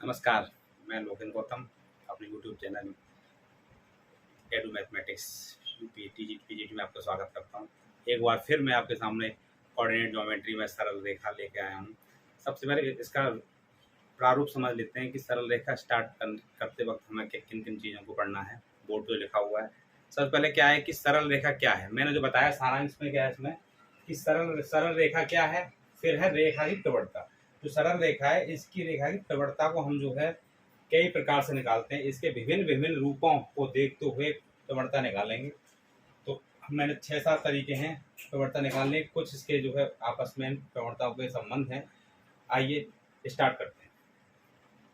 नमस्कार, मैं लोकेन गौतम अपने YouTube channel edu mathematics UP TGT PGT में आपका स्वागत करता हूं। एक बार फिर मैं आपके सामने कोऑर्डिनेट ज्योमेट्री में सरल रेखा लेके आया हूं। सबसे पहले इसका प्रारूप समझ लेते हैं कि सरल रेखा स्टार्ट करते वक्त हमें किन किन चीज़ों को पढ़ना है। बोर्ड पे लिखा हुआ है। सबसे पहले क्या है कि सरल रेखा क्या है। मैंने जो बताया सारांश में क्या है इसमें कि सरल रेखा क्या है, फिर है रेखा की प्रवणता। जो सरल रेखा है इसकी रेखा की प्रवणता को हम जो है कई प्रकार से निकालते हैं। इसके विभिन्न विभिन्न रूपों को देखते हुए प्रवणता निकालेंगे। तो मैंने 6-7 तरीके हैं प्रवणता निकालने, कुछ इसके जो है आपस में प्रवणताओं के संबंध हैं। आइए स्टार्ट करते हैं।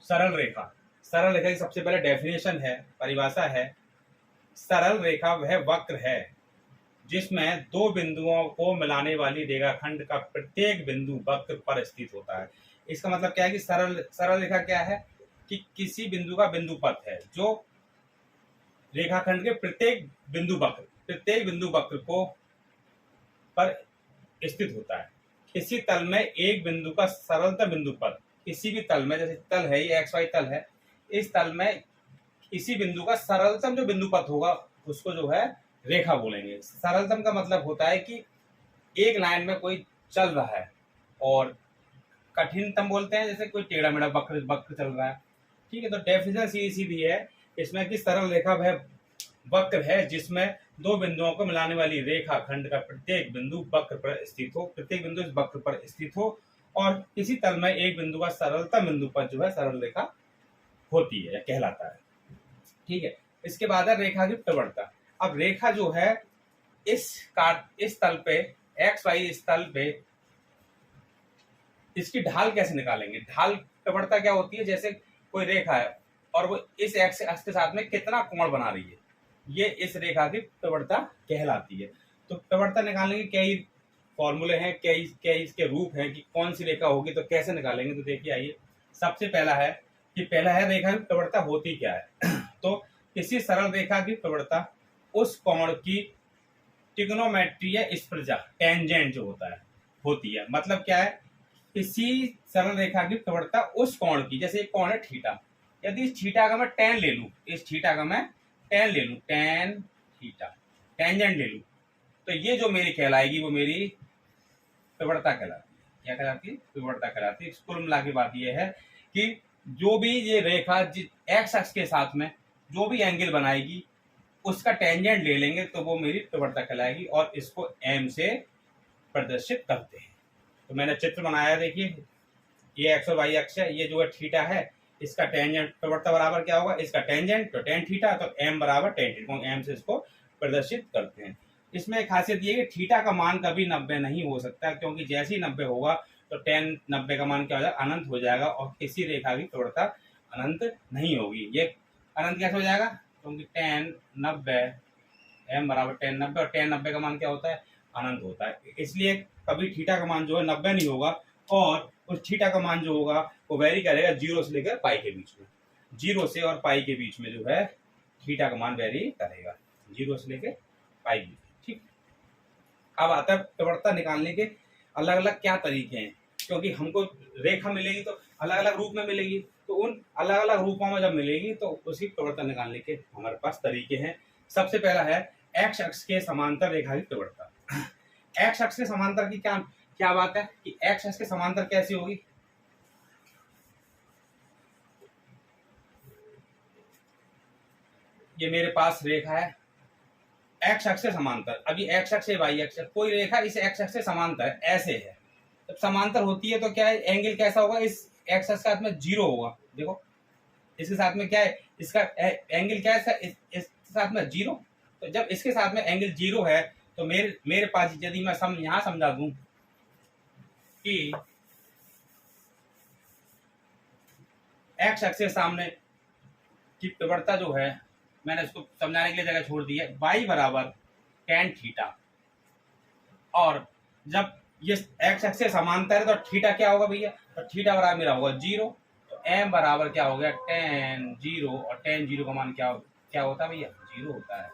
सरल रेखा की सबसे पहले डेफिनेशन है, परिभाषा है। सरल रेखा वह वक्र है जिसमें दो बिंदुओं को मिलाने वाली रेखाखंड का प्रत्येक बिंदु वक्र पर स्थित होता है। इसका मतलब क्या है कि सरल रेखा क्या है कि किसी बिंदु का बिंदु पथ है जो रेखाखंड के प्रत्येक बिंदु वक्र को पर स्थित होता है। किसी तल में एक बिंदु का सरलतम बिंदु पथ, किसी भी तल में, जैसे तल है ये XY तल है, इस तल में इसी बिंदु का सरलतम जो बिंदु पथ होगा उसको जो है रेखा बोलेंगे। सरलतम का मतलब होता है कि एक लाइन में कोई चल रहा है, और कठिनतम बोलते हैं जैसे कोई टेढ़ा मेढ़ा वक्र चल रहा है। ठीक है, तो डेफिनेशन सीधी है इसमें कि सरल रेखा वह वक्र है जिसमें दो बिंदुओं को मिलाने वाली रेखा खंड का प्रत्येक बिंदु वक्र पर स्थित हो, प्रत्येक बिंदु इस वक्र पर स्थित हो, और किसी तल में एक बिंदु का सरलतम बिंदु पर जो है सरल रेखा होती है या कहलाता है। ठीक है, इसके बाद है रेखा की प्रवणता। अब रेखा जो है इस तल पे XY इस तल पे इसकी ढाल कैसे निकालेंगे। ढाल प्रवणता क्या होती है, जैसे कोई रेखा है और वो इस एक्स अक्ष के साथ में कितना कोण बना रही है, ये इस रेखा की प्रवणता कहलाती है। तो प्रवणता निकालने के कई फॉर्मूले हैं, कई इसके रूप हैं कि कौन सी रेखा होगी तो कैसे निकालेंगे। तो देखिए, आइए सबसे पहला है रेखा की प्रवणता होती क्या है। तो किसी सरल रेखा की प्रवणता उस कोण की ट्रिग्नोमेट्री या स्पर्शा, टेंजेंट जो होती है। मतलब क्या है, किसी सरल रेखा की प्रवणता उस कोण की, जैसे एक कोण है थीटा, यदि इस थीटा का मैं टेन ले लूं, टेन थीटा टेंजेंट ले लूं, तो ये जो मेरी कहलाएगी वो मेरी प्रवणता कहलाती है। क्या कहलाती है? प्रवणता कहलाती है। कुल मिला के बात ये है कि जो भी ये रेखा एक्स अक्ष के साथ में जो भी एंगल बनाएगी उसका टेंजेंट ले लेंगे तो वो मेरी प्रवणता कहलाएगी, और इसको एम से प्रदर्शित करते हैं। तो मैंने चित्र बनाया, देखिए ये एक्स और वाई अक्ष है, ये जो है थीटा है, इसका टेंजेंट प्रवणता बराबर क्या होगा, इसका टेंजेंट तो टेन थीटा, तो एम बराबर टेन थीटा, एम से इसको प्रदर्शित करते हैं। इसमें एक खासियत ये है कि थीटा का मान कभी 90 नहीं हो सकता, क्योंकि जैसे ही 90 होगा तो टेन 90 का मान क्या हो जाएगा, अनंत हो जाएगा, और किसी रेखा की प्रवणता अनंत नहीं होगी। ये अनंत कैसे हो जाएगा, क्योंकि टेन 90 एम बराबर टेन 90, और टेन 90 का मान क्या होता है, अनंत होता है। इसलिए कभी थीटा का मान जो है 90 नहीं होगा, और उस थीटा का मान जो होगा वो वेरी करेगा 0 से लेकर पाई के बीच में। 0 से और पाई के बीच में जो है थीटा का मान वेरी करेगा, 0 से लेकर पाई के बीच। ठीक, अब आता है प्रवणता निकालने के अलग अलग क्या तरीके हैं, क्योंकि हमको रेखा मिलेगी तो अलग अलग रूप में मिलेगी, तो उन अलग अलग रूपों में जब मिलेगी तो उसी प्रवणता निकालने के हमारे पास तरीके हैं। सबसे पहला है एक्स अक्ष के समांतर रेखा की प्रवणता। एक्स अक्ष के समांतर की क्या बात है कि एक्स अक्ष के समांतर कैसी होगी। ये मेरे पास रेखा है एक्स अक्ष से समांतर, अभी एक्स अक्ष से वाई अक्ष, कोई रेखा इस एक्स अक्ष से समांतर ऐसे है। जब समांतर होती है तो क्या है, एंगल कैसा होगा, इस एक्स अक्ष के साथ में 0 होगा। देखो इसके साथ में क्या है, इसका एंगल क्या है, इसके साथ में 0। तो जब इसके साथ में एंगल 0 है तो मेरे पास, यदि मैं यहां समझा दूं कि एक्स अक्ष के सामने की प्रवणता जो है, मैंने इसको समझाने के लिए जगह छोड़ दी है, y बराबर टेन थीटा, और जब ये एक्स अक्ष से समांतर है तो थीटा क्या होगा भैया, तो थीटा बराबर मेरा होगा 0, तो m बराबर क्या हो गया, टेन 0, और टेन 0 का मान क्या होता है भैया, 0 होता है।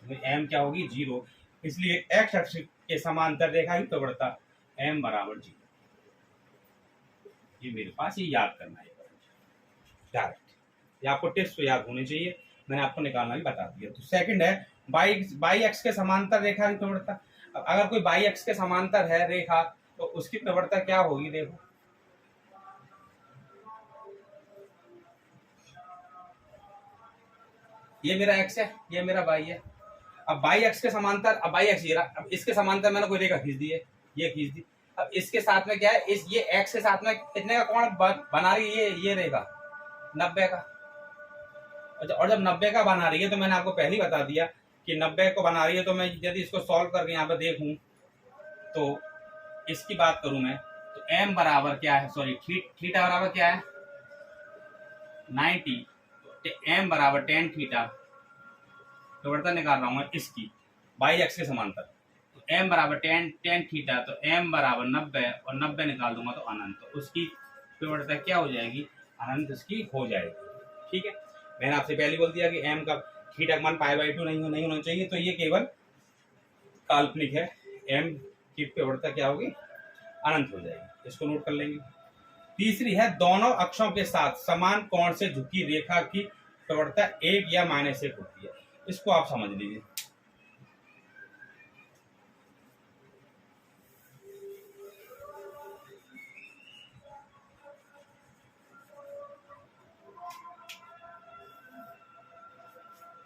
तो m क्या होगी, 0। इसलिए एक्स अक्ष के समांतर रेखा की प्रवणता m बराबर 0। ये मेरे पास ये याद करना है। डायरेक्ट। ये आपको टिप्स तो याद होनी चाहिए, मैंने आपको निकालना भी बता दिया। तो सेकंड है बाई एक्स के समांतर रेखा की प्रवणता। अगर कोई बाई एक्स के समांतर है रेखा तो उसकी प्रवणता क्या होगी, देखो ये मेरा एक्स है, ये मेरा बाई है। अब बाई एक्स के समांतर, अब बाई एक्स ये रहा, अब इसके समांतर मैंने कोई रेखा खींच दी है, ये खींच दी। अब इसके साथ में क्या है, इस ये एक्स के साथ में कितने का कोण बना रही है ये रेखा, 90 का। और जब 90 का बना रही है तो मैंने आपको पहले ही बता दिया कि 90 को बना रही है, तो मैं यदि इसको सॉल्व करके यहाँ पे देखूं तो इसकी बात करूं मैं, तो m बराबर क्या है, सॉरी थीटा बराबर क्या है 90, तो m बराबर tan थीटा, प्रवणता निकाल रहा हूं मैं इसकी बाई एक्स के समांतर। तो m बराबर tan थीटा, तो m बराबर 90 और 90 निकाल दूंगा तो अनंत, तो उसकी प्रवणता क्या हो जाएगी, अनंत उसकी हो जाएगी। ठीक है, मैंने आपसे पहले बोल दिया कि m का थीटा का मान π/2 नहीं होना चाहिए, तो ये केवल काल्पनिक है, m की प्रवणता क्या होगी, अनंत हो जाएगी। इसको नोट कर लेंगे। तीसरी है दोनों अक्षों के साथ समान कोण से झुकी रेखा की प्रवणता 1 या -1 होती है। इसको आप समझ लीजिए।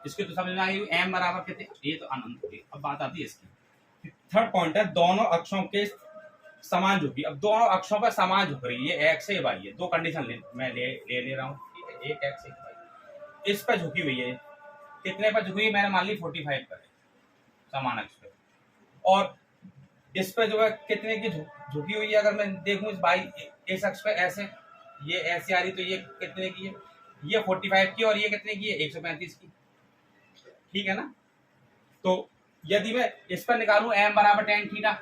इसकी तो समझ में आई, m बराबर कितने, ये तो अनंत होगी। अब बात आती है इसकी। थर्ड पॉइंट है दोनों अक्षों के समान झुकी। अब दोनों अक्षों पर समान झुक रही है, एक्स है वाई है, दो कंडीशन मैं ले रहा हूँ, ठीक है, एक एक्स एक वाई। इस पर झुकी हुई है, कितने पर झुकी है, मैंने मान ली 45 पर है, समान अक्ष पे। और इस पे जो है कितने की झुकी हुई है, अगर मैं देखूं इस बाई इस अक्ष पे ऐसे, ये ऐसे आ रही, तो ये कितने की है, ये 45 की, और ये कितने की है, 135 की। ठीक है ना। तो यदि मैं इस पर निकालूं m बराबर tan थीटा,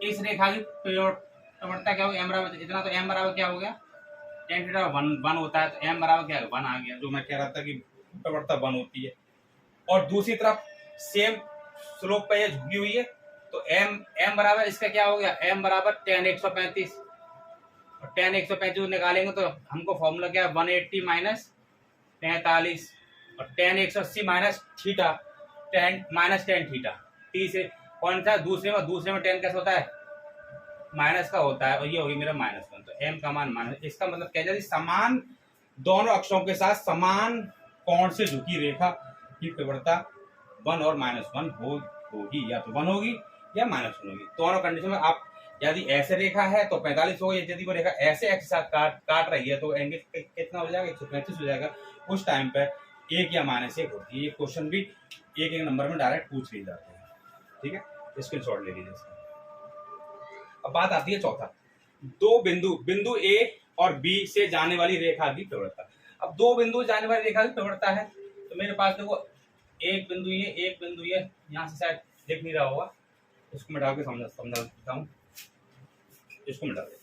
इस रेखा की प्रवणता क्या होगी, m बराबर इतना, तो m बराबर क्या हो गया, tan थीटा 1 होता है, तो m बराबर क्या है, 1 आ गया, जो मैं कह रहा था कि प्रवणता 1 होती है। और दूसरी तरफ सेम स्लोप पे ये झुकी हुई है, तो m बराबर इसका क्या हो गया, m बराबर tan 135, और tan 135 निकालेंगे तो हमको फॉर्मूला क्या है, 180 माइनस 43, और tan 180 minus theta, tan theta, T से कौन सा, दूसरे में tan कैसे होता है, माइनस का होता है, और ये होगी मेरा -1, तो m का मान माइनस। इसका मतलब क्या है, समान दोनों अक्षों के साथ समान कोण से झुकी रेखा की प्रवणता 1 और -1 होगी, या तो 1 होगी या -1 होगी। दोनों कंडीशन में आप, यदि ऐसे रेखा है तो 45 होगा, यदि वो रेखा ऐसे एक्स के साथ काट रही है तो एंगल कितना हो जाएगा, 135 हो जाएगा। उस टाइम पर 1 या -1 होती है। ये क्वेश्चन भी एक नंबर में डायरेक्ट पूछ लिए जाते हैं। ठीक है, स्क्रीनशॉट ले लीजिए इसका। अब बात आती है चौथा, दो बिंदु ए और बी से जाने वाली रेखा की प्रवणता। अब दो बिंदु जाने वाली रेखा की प्रवणता है, तो मेरे पास देखो एक बिंदु ये, यहाँ से शायद दिख नहीं रहा होगा, इसको मिटा के समझा देता हूँ, इसको मिटा देता हूँ।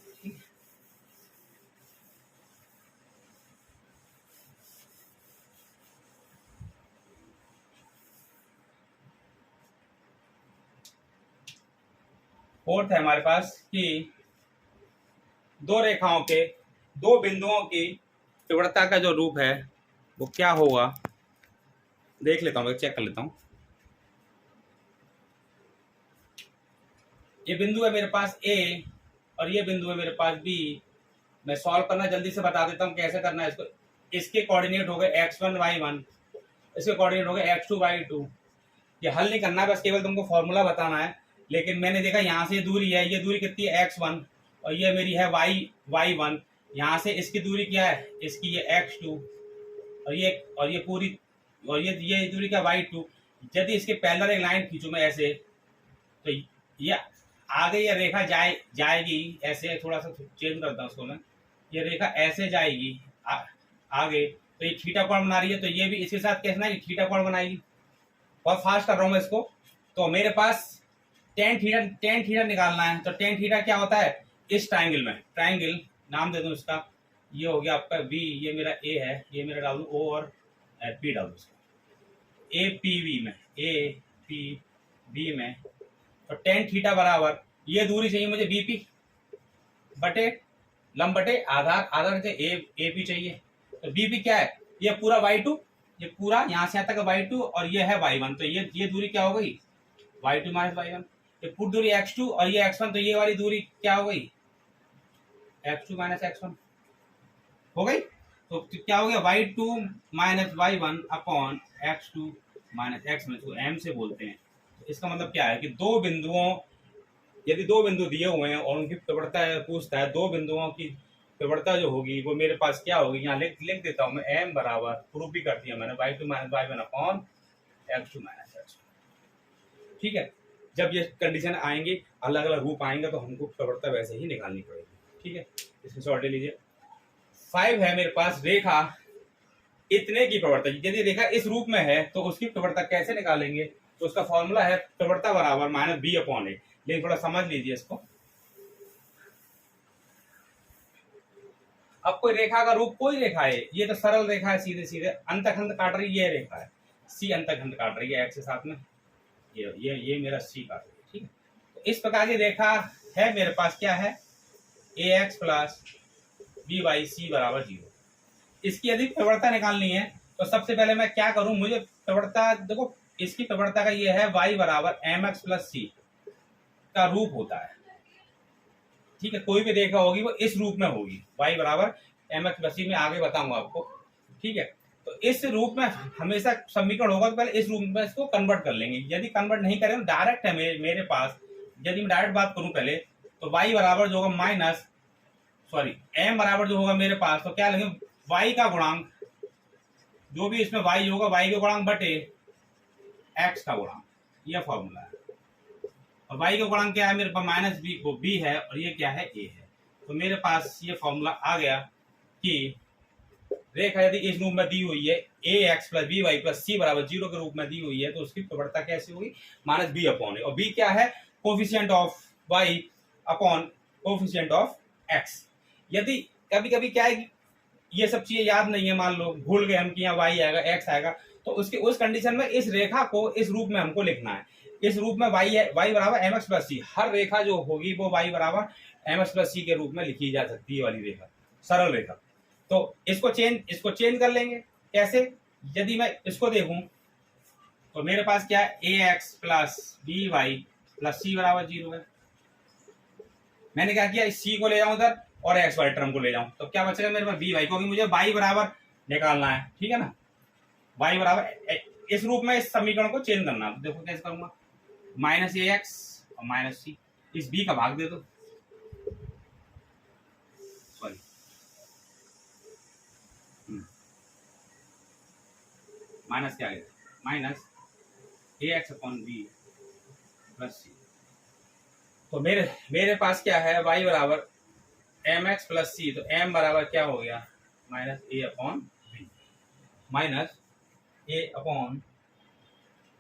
फोर्थ है हमारे पास कि दो बिंदुओं की प्रवणता का जो रूप है वो क्या होगा, देख लेता हूँ, चेक कर लेता हूँ। ये बिंदु है मेरे पास A और ये बिंदु है मेरे पास B। मैं सॉल्व करना जल्दी से बता देता हूँ कैसे करना है इसको। इसके कोऑर्डिनेट हो गए x1 y1, इसके कोऑर्डिनेट हो गए x2 y2। ये हल नहीं करना है, बस केवल तुमको फॉर्मूला बताना है। लेकिन मैंने देखा यहाँ से दूरी है, ये दूरी कितनी है x1, और ये मेरी है y1। यहाँ से इसकी दूरी क्या है, इसकी ये x2, और ये पूरी, और ये दूरी क्या y2। यदि इसके पैरेलल एक लाइन खींचूं मैं ऐसे, तो ये आगे ये रेखा जाएगी ऐसे, थोड़ा सा चेंज करता हूँ उसको मैं, ये रेखा ऐसे जाएगी आगे, तो ये थीटा कोण बना रही है, तो ये भी इसके साथ कैसे ना थीटा कोण बनाएगी। बहुत फास्ट कर रहा हूँ मैं इसको। तो मेरे पास tan थीटा निकालना है, तो tan थीटा क्या होता है, इस ट्राइंगल में, ट्राइंगल नाम दे दूं इसका, ये हो गया आपका B, ये मेरा A है, ये मेरा डालू O और P डालू इसको, APB में, APB में। तो tan थीटा बराबर, ये दूरी चाहिए मुझे BP बटे लंब बटे आधार, आधार से AP चाहिए, तो बी पी क्या है, ये पूरा y2, ये पूरा यहाँ से यहाँ तक y2 और ये है y1, तो ये दूरी क्या हो गई y2 माइनस y1। ये पूरी दूरी x2 और ये x1, तो ये वाली दूरी क्या हो गई x2 माइनस x1 हो गई। तो क्या हो गया y2 minus y1 upon x2 minus x1, इसको m से बोलते हैं। तो इसका मतलब क्या है कि दो बिंदुओं, यदि दो बिंदु दिए हुए हैं और उनकी प्रवणता पूछता है, दो बिंदुओं की प्रवणता जो होगी वो मेरे पास क्या होगी, यहाँ लिख देता हूँ मैं, m बराबर प्रूफ भी कर दिया मैंने, y2 minus y1 upon x2 minus x1। ठीक है, जब ये कंडीशन आएंगी, अलग अलग रूप आएंगे, तो हमको प्रवणता वैसे ही निकालनी पड़ेगी। ठीक है, इसमें शॉर्ट ले लीजिए। 5 है मेरे पास रेखा इतने की प्रवणता, यदि रेखा इस रूप में है तो उसकी प्रवणता कैसे निकालेंगे, तो उसका फॉर्मूला है प्रवणता बराबर माइनस बी अपॉन ए। लेकिन थोड़ा समझ लीजिए इसको। अब कोई रेखा का रूप, कोई रेखा है, ये तो सरल रेखा है, सीधे सीधे अंतखंड काट रही है, ये रेखा है सी, अंतखंड काट रही है एक्स के साथ में, ये मेरा सी काट रही है। ठीक है, तो इस प्रकार की रेखा है मेरे पास, क्या है a x plus b y c बराबर 0। इसकी यदि प्रवणता निकालनी है तो सबसे पहले मैं क्या करूं, मुझे प्रवणता देखो, इसकी प्रवणता का ये है y बराबर एम एक्स प्लस सी का रूप होता है। ठीक है, कोई भी रेखा होगी वो इस रूप में होगी, y बराबर एम एक्स प्लस सी में आगे बताऊंगा आपको। ठीक है, तो इस रूप में हमेशा समीकरण होगा, तो पहले इस रूप में इसको कन्वर्ट कर लेंगे। यदि कन्वर्ट नहीं करें तो डायरेक्ट है मेरे पास, यदि मैं डायरेक्ट बात करूं पहले, तो y बराबर जो होगा माइनस m बराबर जो होगा मेरे पास, तो क्या लेंगे y का गुणांक, जो भी इसमें y होगा y के गुणांक बटे x का गुणांक, यह फॉर्मूला है। और y का गुणांक क्या है मेरे पास, माइनस बी, वो b है, और ये क्या है a है। तो मेरे पास ये फॉर्मूला आ गया कि रेखा यदि इस रूप में दी हुई है a x plus b y plus c बराबर 0 के रूप में दी हुई है, तो उसकी प्रवणता कैसे होगी, माइनस बी अपॉन ए। और बी क्या है, coefficient of y upon coefficient of x। यदि कभी कभी क्या है, ये सब चीजें याद नहीं है, मान लो भूल गए हम कि यहाँ y आएगा x आएगा, तो उसकी उस कंडीशन में इस रेखा को इस रूप में हमको लिखना है। इस रूप में y बराबर एम एक्स प्लस सी, हर रेखा जो होगी वो y बराबर एम एक्स प्लस सी के रूप में लिखी जा सकती है, वाली रेखा, सरल रेखा। तो इसको चेंज कर लेंगे। कैसे, यदि मैं इसको देखूं तो मेरे पास क्या है, a x plus b y plus c बराबर 0 है। मैंने क्या किया, इस सी को ले जाऊं उधर और एक्स वाई टर्म को ले जाऊं, तो क्या बचेगा मेरे पास बी वाई, क्योंकि मुझे वाई बराबर निकालना है। ठीक है ना, वाई बराबर इस रूप में इस समीकरण को चेंज करना। तो देखो कैसे करूंगा, माइनस ए एक्स और माइनस सी, इस बी का भाग दे दो, सॉरी माइनस क्या है, माइनस ए एक्स अपॉन बी प्लस सी। तो मेरे पास क्या है, y बराबर एम एक्स प्लस सी, तो m बराबर क्या हो गया, माइनस ए अपॉन बी, माइनस ए अपॉन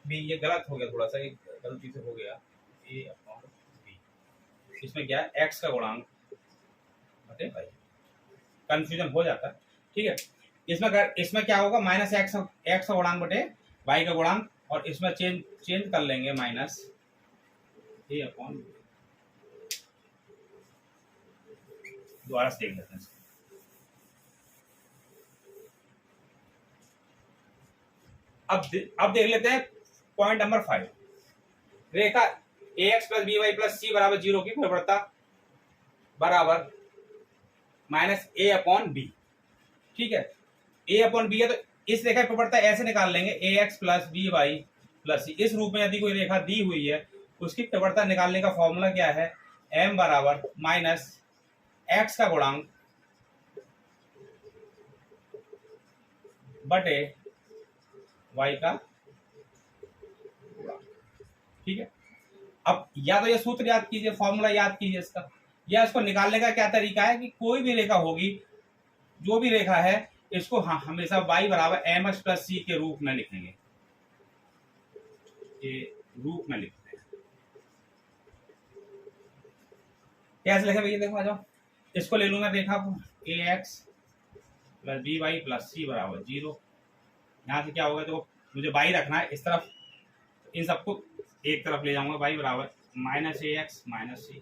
बी। ये गलत हो गया, थोड़ा सा गलती से हो गया, ए अपॉन बी, इसमें क्या है x का गुणांक बटे y, कंफ्यूजन हो जाता है। ठीक है, इसमें क्या होगा, माइनस एक्स का गुणांक बटे y का गुणांक, और इसमें चेंज कर लेंगे माइनस ए अपॉन बी। दोबारा से देख लेते हैं। अब देख लेते हैं पॉइंट नंबर 5, रेखा a x plus b y plus c बराबर 0 की प्रवणता बराबर माइनस ए अपॉन बी। ठीक है, ए अपॉन बी है, तो इस रेखा की प्रवणता ऐसे निकाल लेंगे, a x plus b y plus c. इस रूप में यदि कोई रेखा दी हुई है, उसकी प्रवणता निकालने का फॉर्मूला क्या है, m बराबर माइनस एक्स का गुणांक बटे y का गुणांक। ठीक है, अब या तो ये सूत्र याद कीजिए, फॉर्मूला याद कीजिए इसका, या इसको निकालने का क्या तरीका है कि कोई भी रेखा होगी, जो भी रेखा है, इसको हमेशा y बराबर एम एक्स प्लस सी के रूप में लिखेंगे, रूप में लिखते हैं। कैसे लिखे भैया, देखो आ जाओ, इसको ले लूंगा रेखा को, a x plus b y plus c बराबर 0। यहाँ से क्या होगा, तो मुझे y रखना है इस तरफ, इन सबको एक तरफ ले जाऊंगा, y बराबर माइनस ए एक्स माइनस सी,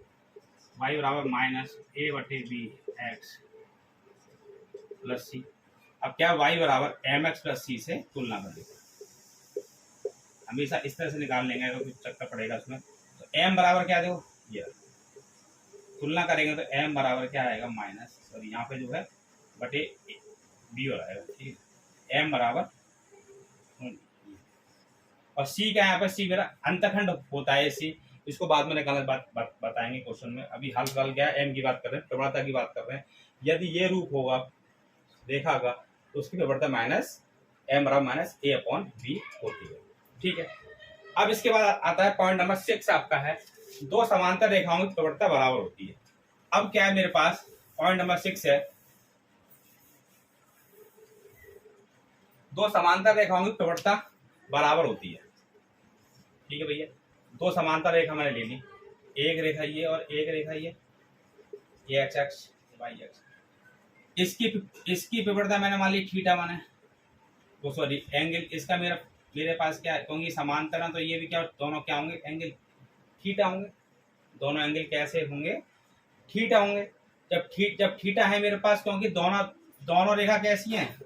y बराबर माइनस ए बटे बी एक्स प्लस सी। अब क्या y बराबर mx प्लस सी से तुलना कर लीजिए, हमेशा इस तरह से निकाल लेंगे तो कुछ चक्कर पड़ेगा उसमें। तो m बराबर क्या देखो, ये तुलना करेंगे तो m बराबर क्या आएगा माइनस, और यहाँ पे जो है बटे बी हो आएगा, ठीक है। m बराबर और c क्या है, यहाँ पर c मेरा अंतखंड होता है, c इसको बाद में निकालने बताएंगे क्वेश्चन में। अभी हाल फिलहाल क्या है, m की बात कर रहे हैं, प्रवणता की बात कर रहे हैं। यदि ये रूप होगा देखा होगा तो उसकी प्रवणता माइनस m बराबर माइनस a अपॉन बी होती है, ठीक है। अब इसके बाद आता है पॉइंट नंबर 6 आपका है, दो समांतर रेखाओं की प्रवणता बराबर होती है। अब क्या है मेरे पास, पॉइंट नंबर 6 है, दो समांतर रेखाओं की प्रवणता बराबर होती है, ठीक है भैया। दो समांतर रेखा मैंने ले ली, एक रेखा ये और एक रेखा ये एक्स एक्स वाई एक्स, इसकी प्रवणता मैंने मान ली थीटा माने, वो सॉरी एंगल इसका मेरे पास क्या है, क्योंकि समांतर है तो ये भी क्या दोनों क्या होंगे, एंगल थीटा होंगे। दोनों एंगल कैसे होंगे, थीटा होंगे। जब थीटा है मेरे पास, क्योंकि दोनों रेखा कैसी हैं,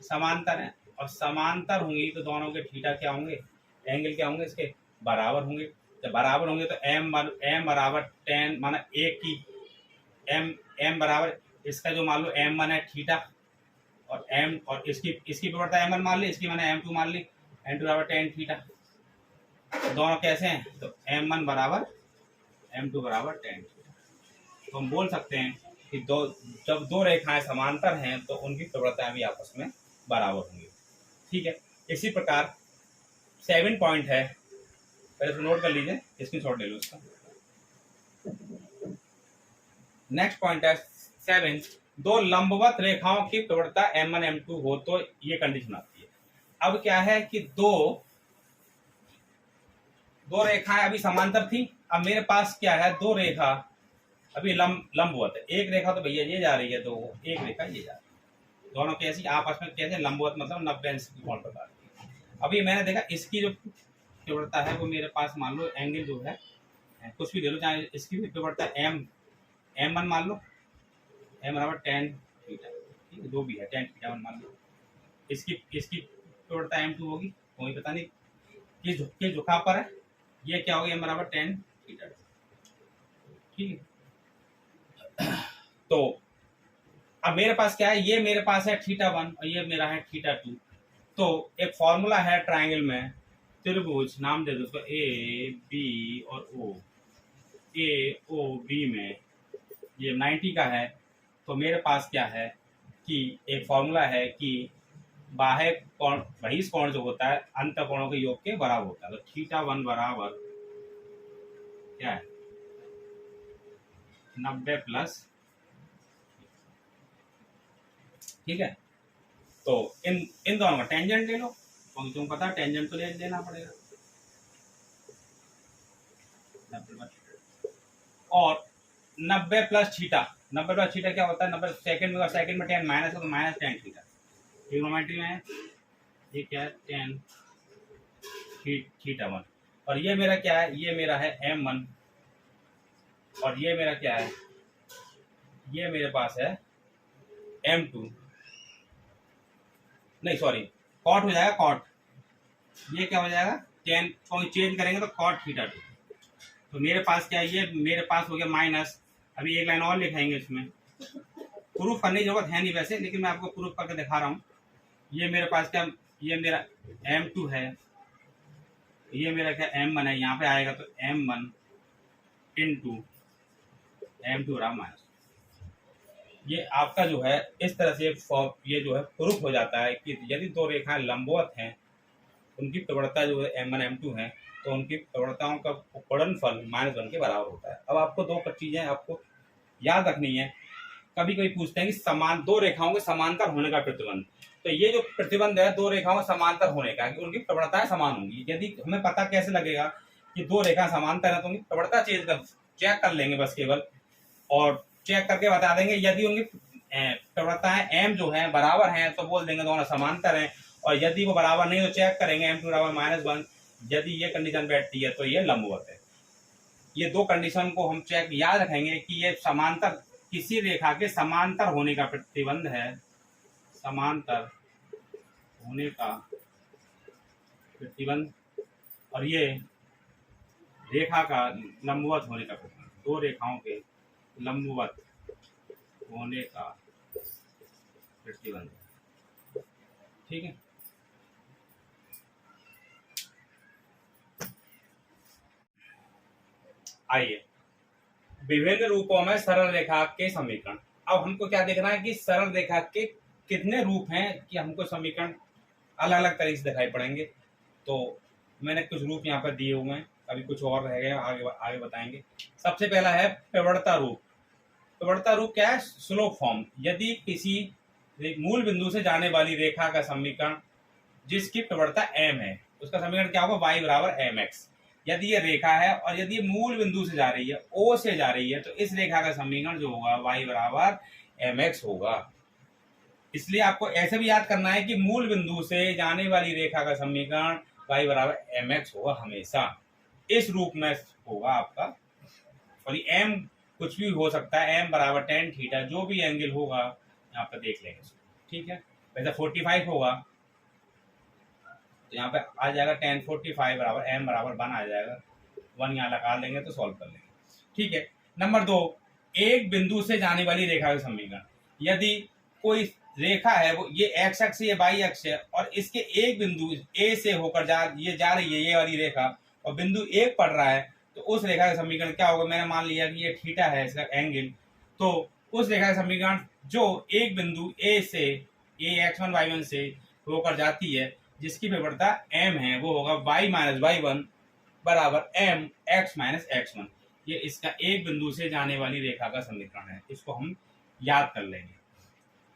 समांतर है, और समांतर होंगी तो दोनों के थीटा क्या होंगे, एंगल क्या होंगे, इसके बराबर होंगे। जब बराबर होंगे तो m बराबर tan माना एक की m बराबर इसका जो मान लो m1 है थीटा, और m और इसकी प्रवणता m1 मान ली, इसकी मैंने m2 मान ली, m2 बराबर tan थीटा। दोनों कैसे हैं, तो m1 बराबर m2 बराबर tan थीटा। तो हम बोल सकते हैं कि जब दो रेखाएं समांतर हैं तो उनकी प्रवणताएं भी आपस में बराबर होंगी, ठीक है। इसी प्रकार 7 पॉइंट है, पहले तो नोट कर लीजिए, स्क्रीनशॉट ले लो उसका। नेक्स्ट पॉइंट है 7, दो लंबवत रेखाओं की प्रवणता m1 m2 हो तो ये कंडीशन आती है। अब क्या है कि दो रेखाएं अभी समांतर थी, अब मेरे पास क्या है, दो रेखा अभी लंबवत है। एक रेखा तो भैया ये जा रही है, तो एक रेखा ये जा रही है, दोनों कैसी आपस में कैसे लंबवत, मतलब 90 की कोण प्रकार की। अभी मैंने देखा इसकी जो प्रवणता है वो मेरे पास मान लो एंगल जो है कुछ भी दे लो, चाहे इसकी भी प्रवणता m1 मान लो, m बराबर tan थीटा, ठीक है, जो भी है tan थीटा 1 मान लो। इसकी प्रवणता m2 होगी, कोई पता नहीं किस झुकाव पर है, ये क्या होगी m बराबर tan थीटा, ठीक है। तो अब मेरे पास क्या है, ये मेरे पास है θ1 और ये मेरा है θ2। तो एक फॉर्मूला है ट्रायंगल में, त्रिभुज नाम दे दो उसको ए बी और ओ, ए ओ बी में ये 90 का है। तो मेरे पास क्या है कि एक फॉर्मूला है कि बाह्य कोण बहिष कोण जो होता है अंत कोणों के योग के बराबर होता है। तो θ1 बराबर क्या है 90 प्लस, ठीक है। तो इन दोनों का टेंजेंट ले लो, क्योंकि तुम पता टेंजेंट तो लेना पड़ेगा, और 90 प्लस थीटा, 90 प्लस थीटा क्या होता है, 90 सेकंड में tan माइनस है तो माइनस tan थीटा, ट्रिग्नोमेट्री में है, ये क्या है tan θ1, और ये मेरा क्या है, ये मेरा है m1, और ये मेरा क्या है, ये मेरे पास है m2, नहीं सॉरी कॉट हो जाएगा, कॉट, ये क्या हो जाएगा tan, कोई चेंज करेंगे तो cot θ2। तो मेरे पास क्या है, ये मेरे पास हो गया माइनस, अभी एक लाइन और लिखाएंगे इसमें, प्रूफ करने की जरूरत है नहीं वैसे, लेकिन मैं आपको प्रूफ करके दिखा रहा हूँ। ये मेरे पास क्या, ये मेरा m2 है, ये मेरा क्या m1 है, यहाँ पे आएगा तो m1 इंटू m2 बराबर माइनस। ये आपका जो है इस तरह से ये जो है प्रूफ हो जाता है कि यदि दो रेखाएं लंबवत हैं उनकी प्रवणता जो है m1 m2 है, तो उनकी प्रवणताओं का गुणनफल -1 के बराबर होता है। अब आपको दो चीजें आपको याद रखनी है, कभी कभी पूछते हैं कि दो रेखाओं के समांतर होने का प्रतिबंध, तो ये जो प्रतिबंध है दो रेखाओं समांतर होने का, कि उनकी प्रवणताएं समान होंगी। यदि हमें पता कैसे लगेगा कि दो रेखा समांतर है, तो उनकी प्रवणता चेक कर लेंगे बस केवल, और चेक करके बता देंगे। यदि उनकी प्रवणताएं m जो है बराबर हैं तो बोल देंगे दोनों समांतर हैं, और यदि वो बराबर नहीं तो चेक करेंगे m2 बराबर -1। यदि ये कंडीशन बैठती है तो ये लंबवत है। ये दो कंडीशन को हम चेक याद रखेंगे कि ये समांतर किसी रेखा के समांतर होने का प्रतिबंध है, समांतर होने का प्रतिबंध, और ये रेखा का लंबवत होने का प्रतिबंध, दो रेखाओं के लंबवत होने का प्रतिबंध। ठीक है, आइए विभिन्न रूपों में सरल रेखा के समीकरण। अब हमको क्या देखना है कि सरल रेखा के कितने रूप हैं कि हमको समीकरण अलग अलग तरीके से दिखाई पड़ेंगे। तो मैंने कुछ रूप यहाँ पर दिए हुए हैं, अभी कुछ और रह गए, आगे आगे बताएंगे। सबसे पहला है प्रवणता रूप। प्रवणता रूप क्या है? Slope form. यदि किसी मूल बिंदु से जाने वाली रेखा का समीकरण जिसकी प्रवणता m है, उसका समीकरण क्या होगा? y बराबर mx। यदि ये रेखा है और यदि ये मूल बिंदु से जा रही है, O से जा रही है, तो इस रेखा का समीकरण जो होगा y बराबर mx होगा। इसलिए आपको ऐसे भी याद करना है कि मूल बिंदु से जाने वाली रेखा का समीकरण y बराबर mx होगा हमेशा, इस रूप में होगा आपका। और ये m कुछ भी हो सकता है, m बराबर tan थीटा, जो भी एंगल होगा यहाँ पर देख लेंगे। ठीक है, वैसे 45 होगा तो यहाँ पे आ जाएगा tan 45 बराबर m बराबर 1 आ जाएगा, 1 यहाँ लगा लेंगे तो सॉल्व कर लेंगे। ठीक है, नंबर 2, एक बिंदु से जाने वाली रेखा का समीकरण। यदि कोई रेखा है, वो ये x अक्ष ये y अक्ष है, और इसके एक बिंदु a से होकर जा रही है ये वाली रेखा, और बिंदु 1 पड़ रहा है, तो उस रेखा का समीकरण क्या होगा? मैंने मान लिया कि ये थीटा है इसका एंगल, तो उस रेखा का समीकरण जो एक बिंदु a से x1 y1 से होकर जाती है, जिसकी प्रवणता m है, वो होगा y माइनस y1 बराबर m x माइनस x1। ये इसका एक बिंदु से जाने वाली रेखा का समीकरण है, इसको हम याद कर लेंगे।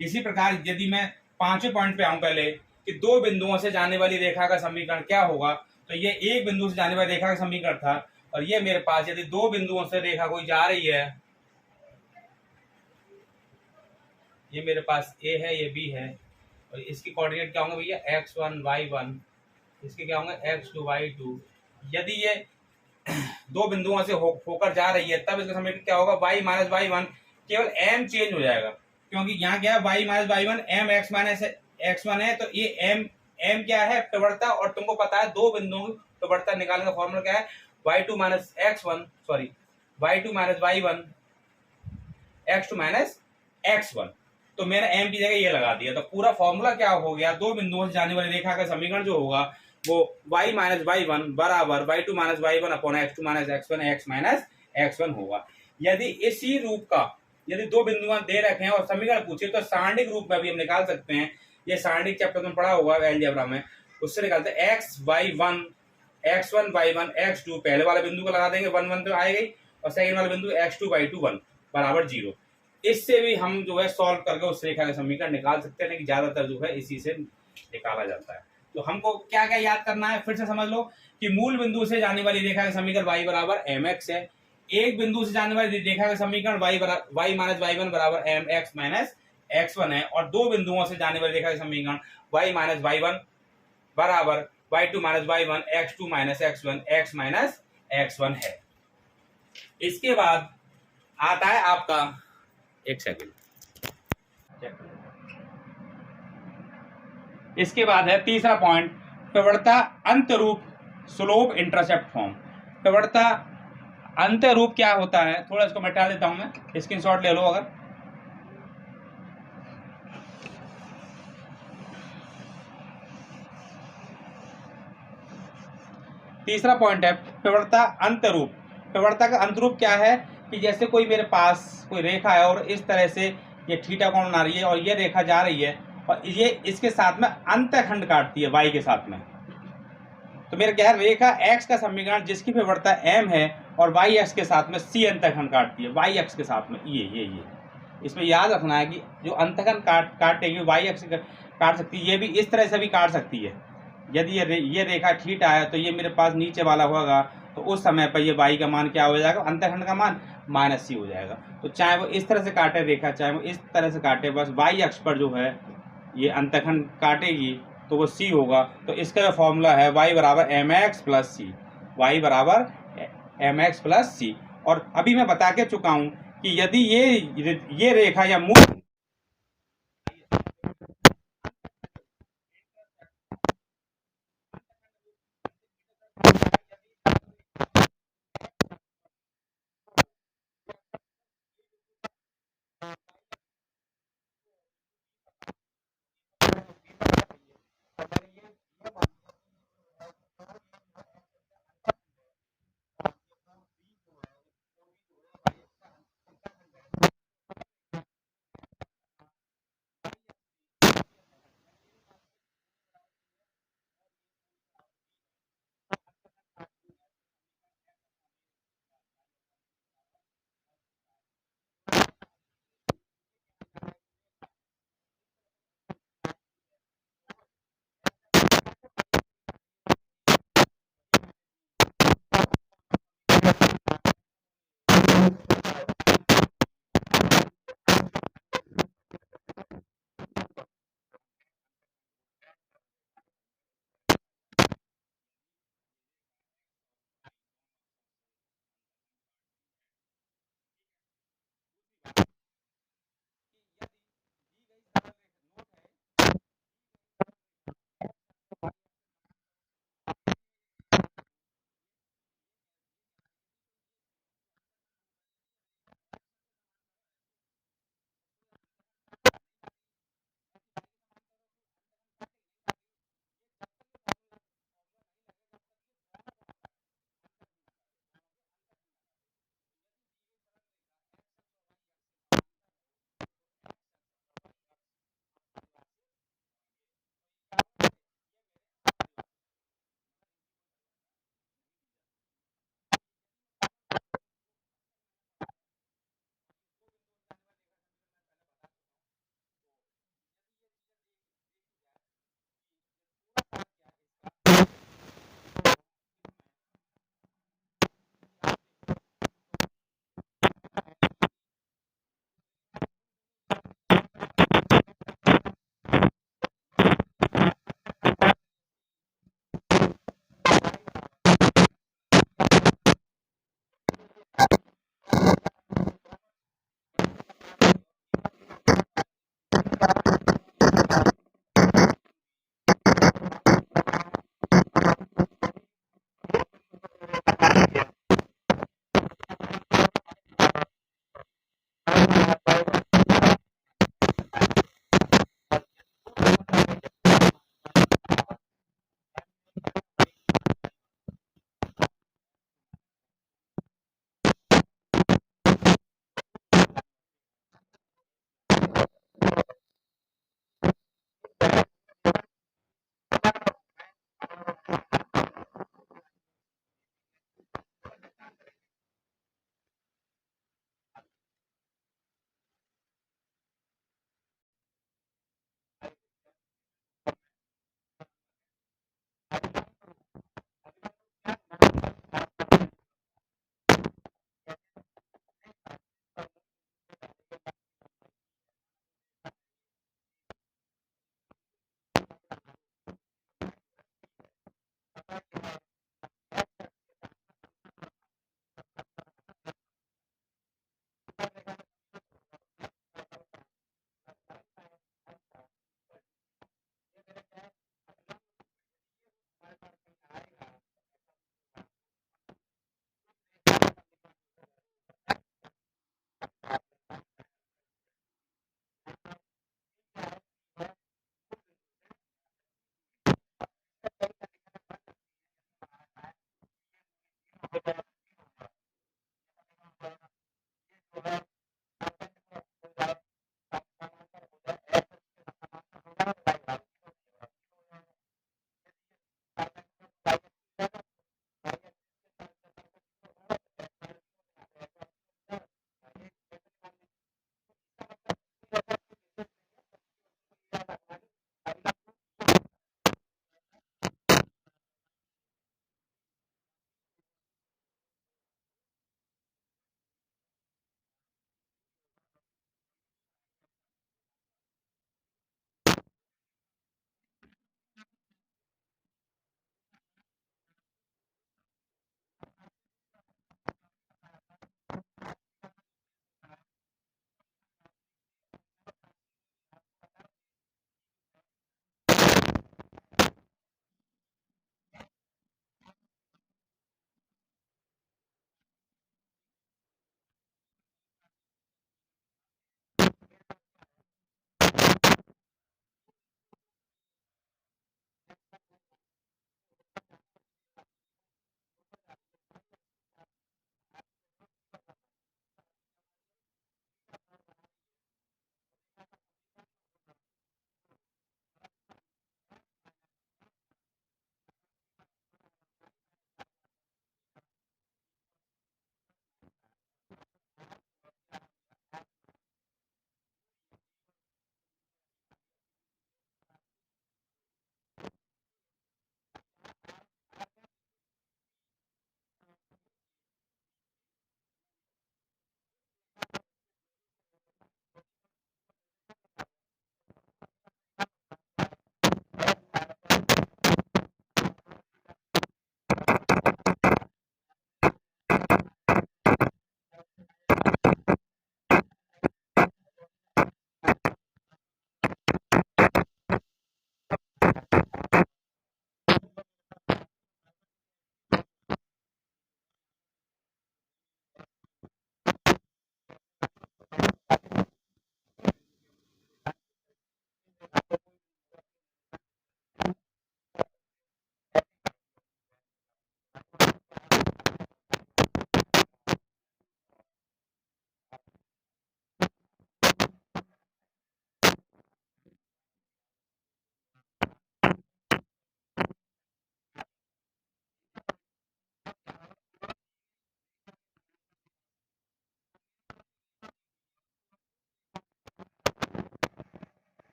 इसी प्रकार यदि मैं पांचवें पॉइंट पे आऊं पहले कि दो बिंदुओं से जाने वाली रेखा का समीकरण क्या होगा, तो ये एक बिंदु से जाने वाली रेखा का समीकरण था, और ये मेरे पास यदि दो बिंदुओं से रेखा कोई जा रही है, ये मेरे पास a है, ये b है, और इसकी कोऑर्डिनेट क्या होंगे भैया? x1 y1, इसके क्या होंगे? x2 y2। यदि ये दो बिंदुओं से होकर जा रही है, तब इसका समीकरण क्या होगा? y माइनस y1, केवल m चेंज हो जाएगा, क्योंकि यहाँ क्या है? y minus y1 m x minus x1 है, तो ये m क्या है? प्रवणता। और तुमको पता है दो बिंदुओं की प्रवणता निकालने का फॉर्मूला क्या है? y2 minus x1, sorry y2 minus y1 x2 minus x1। तो मैंने m की जगह ये लगा दिया, तो पूरा फॉर्मूला क्या हो गया? दो बिंदुओं से जाने वाली रेखा का समीकरण जो होगा वो y माइनस y1 बराबर y2 minus y1 upon x2 minus x1 x minus x1 होगा। यदि इसी रूप का यदि दो बिंदुआं दे रखे हैं और समीकरण पूछे, तो सारणिक रूप में भी हम निकाल सकते हैं। ये सारणिक चैप्टर में पढ़ा होगा अलजेब्रा में, उससे निकालते हैं x1 y1 x2, पहले वाले बिंदु को लगा देंगे 1 1 तो आएगा ही, और सेकंड वाला बिंदु x2 y2 1 बराबर 0। इससे भी हम जो है सॉल्व करके उस रेखा का समीकरण निकाल सकते हैं, लेकिन ज्यादातर जो है इसी से निकाला जाता है। तो हमको क्या क्या याद करना है, फिर से समझ लो कि मूल बिंदु से जाने वाली रेखा का समीकरण y बराबर mx है, एक बिंदु से जाने वाली रेखा का समीकरण y माइनस y1 बराबर mx माइनस x1 है, और दो बिंदुओं से जाने वाली रेखा का समीकरण y माइनस y1 बराबर y2 minus y1 x2 minus x1 x minus x1 है। इसके बाद आता है आपका, एक सेकंड, इसके बाद है तीसरा पॉइंट, प्रवणता अंतरूप स्लोप इंटरसेप्ट फॉर्म। प्रवणता अंतरूप क्या होता है? थोड़ा इसको मिटा देता हूं मैं, स्क्रीनशॉट ले लो अगर। तीसरा पॉइंट है प्रवणता अंतरूप। प्रवणता का अंतरूप क्या है कि जैसे कोई मेरे पास कोई रेखा है और इस तरह से ये थीटा कोण बना रही है, और ये रेखा जा रही है और ये इसके साथ में अंतखंड काटती है y के साथ में, तो मेरा क्या है? रेखा x का समीकरण जिसकी प्रवणता m है और y अक्ष के साथ में c अंतखंड काटती है, y अक्ष के साथ में ये इसमें याद रखना है कि जो अंतखंड काटेगी y अक्ष काट सकती है, ये भी इस तरह से भी काट सकती है। यदि ये रेखा थीटा है तो ये मेरे पास नीचे वाला होगा, तो उस समय पर ये y का मान क्या हो जाएगा? अंतखंड का मान माइनस c हो जाएगा। तो चाहे वो इस तरह से काटे रेखा, चाहे वो इस तरह से काटे, बस y अक्ष पर जो है ये अंतखंड काटेगी तो वो c होगा। तो इसका जो फॉर्मूला है y बराबर mx प्लस सी, y बराबर mx प्लस सी। और अभी मैं बता के चुका हूँ कि यदि ये रेखा या मूल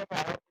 तो भारत